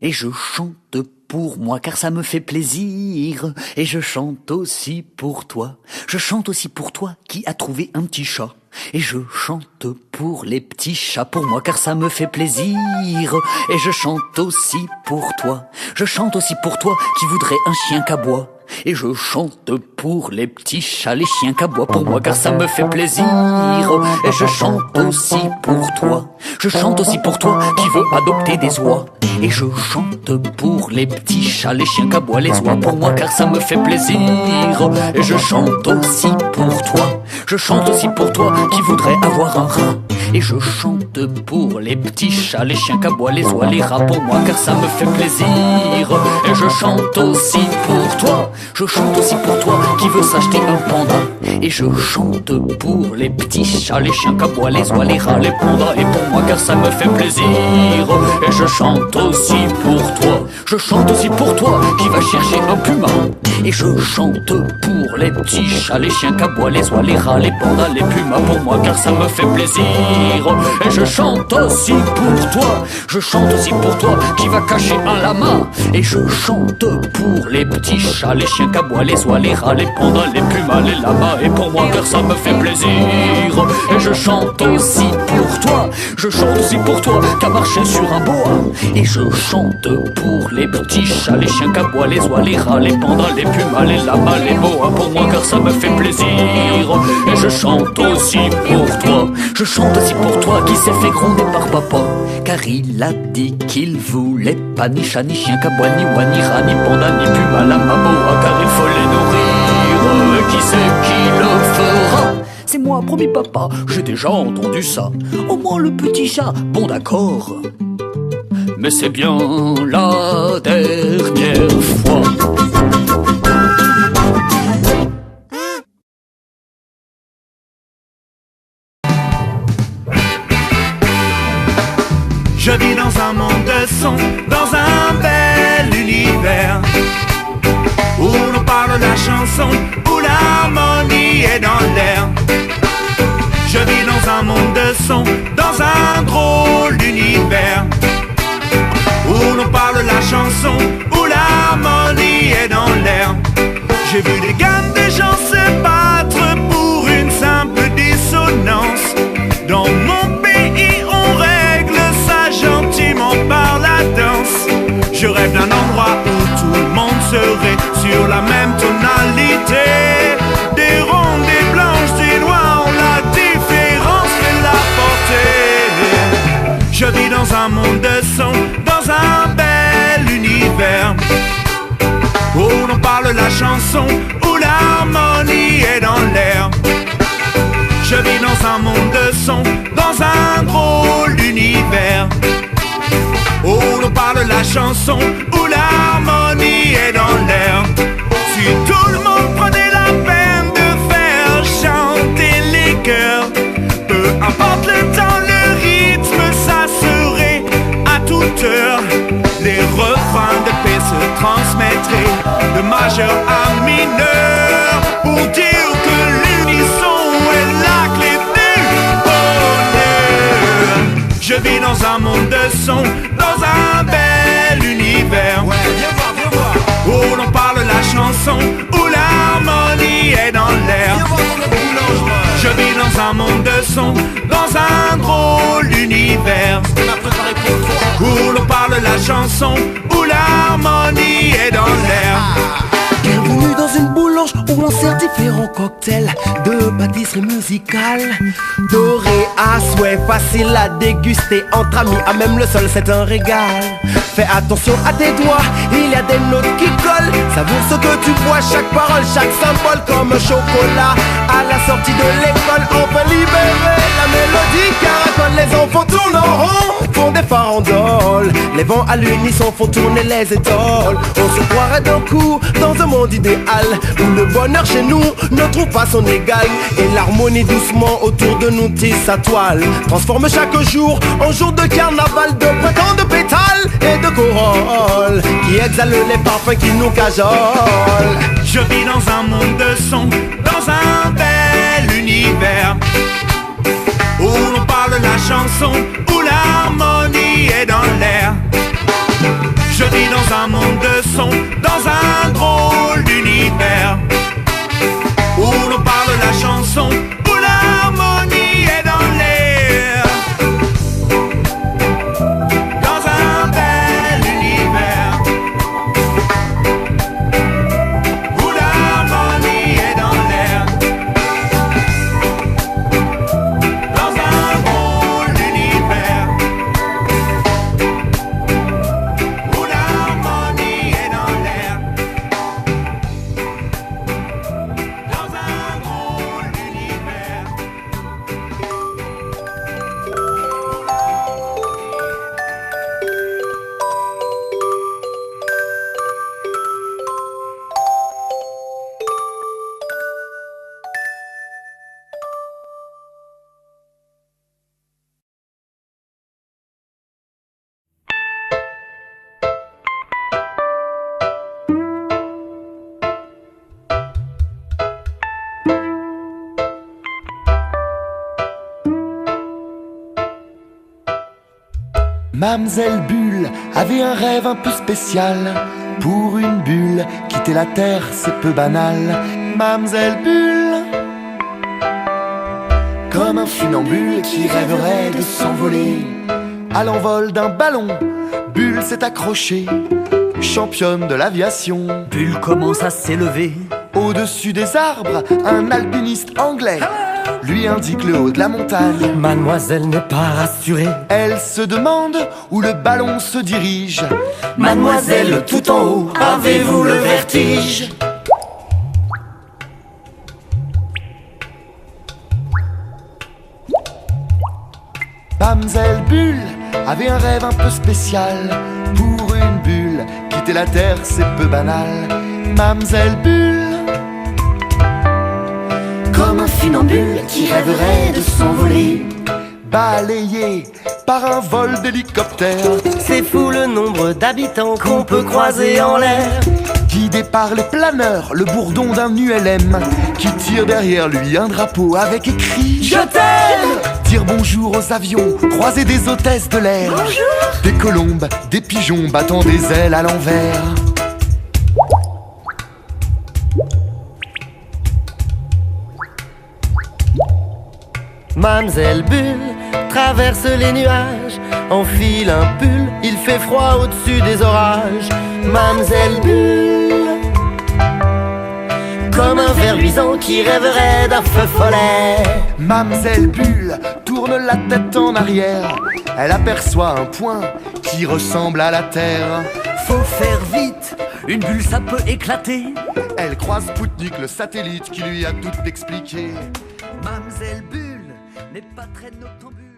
Et je chante pour moi car ça me fait plaisir. Et je chante aussi pour toi. Je chante aussi pour toi qui as trouvé un petit chat. Et je chante pour les petits chats pour moi car ça me fait plaisir. Et je chante aussi pour toi. Je chante aussi pour toi qui voudrais un chien qu'aboie. Et je chante pour les petits chats, les chiens qu'aboient pour moi car ça me fait plaisir. Et je chante aussi pour toi. Je chante aussi pour toi qui veux adopter des oies. Et je chante pour les petits chats, les chiens qu'aboient les oies pour moi car ça me fait plaisir. Et je chante aussi pour toi. Je chante aussi pour toi qui voudrais avoir un rat. Et je chante pour les petits chats, les chiens qu'aboient les oies, les rats pour moi car ça me fait plaisir. Et je chante aussi pour toi. Je chante aussi pour toi qui veux s'acheter un panda. Et je chante pour les petits chats, les chiens qu'aboient les oies, les rats, les pandas et pour moi car ça me fait plaisir. Et je chante aussi pour toi. Je chante aussi pour toi qui va chercher un puma. Et je chante pour les petits chats, les chiens qu'aboient les oies, les rats, les pandas, les pumas pour moi car ça me fait plaisir. Et je chante aussi pour toi. Je chante aussi pour toi qui va cacher un lama. Et je chante pour les petits chats, les chiens qu'aboient les oies, les rats, les pandas, les pumas, les lamas et pour moi car ça me fait plaisir. Et je chante aussi pour toi. Je chante aussi pour toi qui a marché sur un boa. Et je chante pour les petits chats, les chiens qu'aboient les oies, les rats, les pandas, les pumas, les lamas, les boas pour moi car ça me fait plaisir. Et je chante aussi pour toi. Je chante aussi pour toi qui s'est fait gronder par papa car il a dit qu'il voulait pas ni chat, ni chien qu'aboie, ni oie, ni rat, ni panda, ni puma, lama, boa car il faut les nourrir. Qui c'est qui le fera? C'est moi, promis papa, j'ai déjà entendu ça. Au moins le petit chat, bon d'accord. Mais c'est bien la dernière fois. Je vis dans un monde de son, dans un bel univers où l'on parle la chanson, où l'harmonie est dans l'air. Je vis dans un monde de son, dans un drôle d'univers où l'on parle la chanson, où l'harmonie est dans l'air. J'ai vu des gammes, des gens se battre pour une simple dissonance. Dans mon pays, on règle ça gentiment par la danse. Je rêve d'un endroit où tout le monde serait sur la même tonalité. Des rondes, des blanches, des noires, la différence fait la portée. Je vis dans un monde de son, dans un bel univers où l'on parle la chanson, où l'harmonie est dans l'air. Je vis dans un monde de son, dans un drôle d'univers où l'on parle la chanson, où l'harmonie est dans l'air. Si tout le monde prenait la peine de faire chanter les cœurs, peu importe le temps, le rythme, ça serait à toute heure. Les refrains de paix se transmettraient de majeur à mineur pour dire que l'unisson est la clé du bonheur. Je vis dans un monde de son, dans un bel univers où l'on parle la chanson, où l'harmonie est dans l'air. Je vis dans un monde de son, dans un drôle d'univers où l'on parle la chanson, où l'harmonie est dans l'air. Bienvenue dans une boulange où on sert différents cocktails de pâtisserie musicale. Doré à souhait, facile à déguster entre amis, à même le sol c'est un régal. Fais attention à tes doigts, il y a des notes qui collent. Savoure ce que tu bois, chaque parole, chaque symbole comme un chocolat. À la sortie de l'école, on peut libérer la mélodie caracole. Les enfants tournent en rond, font des farandoles. Les vents à l'unisson font tourner les étoiles. On se croirait d'un coup dans un monde idéal où le bonheur chez nous ne trouve pas son égal. Et l'harmonie doucement autour de nous tisse sa toile, transforme chaque jour en jour de carnaval, de printemps, de pétales et de corolle qui exhalent les parfums qui nous cajolent. Je vis dans un monde de son, dans un bel univers où l'on parle la chanson, où l'harmonie est dans l'air. Je vie dans un monde de son, dans un drôle d'univers où l'on parle la chanson, où l'harmonie est dans l'air. Dans un bel univers où l'harmonie est dans l'air. Dans un drôle d'univers où l'harmonie est dans l'air. Dans un drôle d'univers. Mamselle Bulle avait un rêve un peu spécial. Pour une bulle, quitter la terre, c'est peu banal. Mamselle Bulle, comme un funambule qui rêverait de s'envoler. À l'envol d'un ballon, Bulle s'est accrochée, championne de l'aviation. Bulle commence à s'élever. Au-dessus des arbres, un alpiniste anglais lui indique le haut de la montagne. Mademoiselle n'est pas rassurée. Elle se demande où le ballon se dirige. Mademoiselle, tout en haut, avez-vous le vertige? Mamselle Bulle avait un rêve un peu spécial. Pour une bulle, quitter la terre, c'est peu banal. Mamselle Bulle, Comme un funambule qui rêverait de s'envoler. balayée par un vol d'hélicoptère, C'est fou le nombre d'habitants qu'on peut croiser en l'air. guidé par les planeurs, le bourdon d'un ULM qui tire derrière lui un drapeau avec écrit Je t'aime. Dire bonjour aux avions, croiser des hôtesses de l'air. Des colombes, des pigeons battant des ailes à l'envers. Mamselle Bulle traverse les nuages, enfile un pull, il fait froid au-dessus des orages. Mamselle Bulle, comme un ver luisant qui rêverait d'un feu follet. Mamselle Bulle tourne la tête en arrière. Elle aperçoit un point qui ressemble à la terre. Faut faire vite, une bulle ça peut éclater. Elle croise Spoutnik, le satellite qui lui a tout expliqué. Mamselle Bulle n'est pas très noctambule.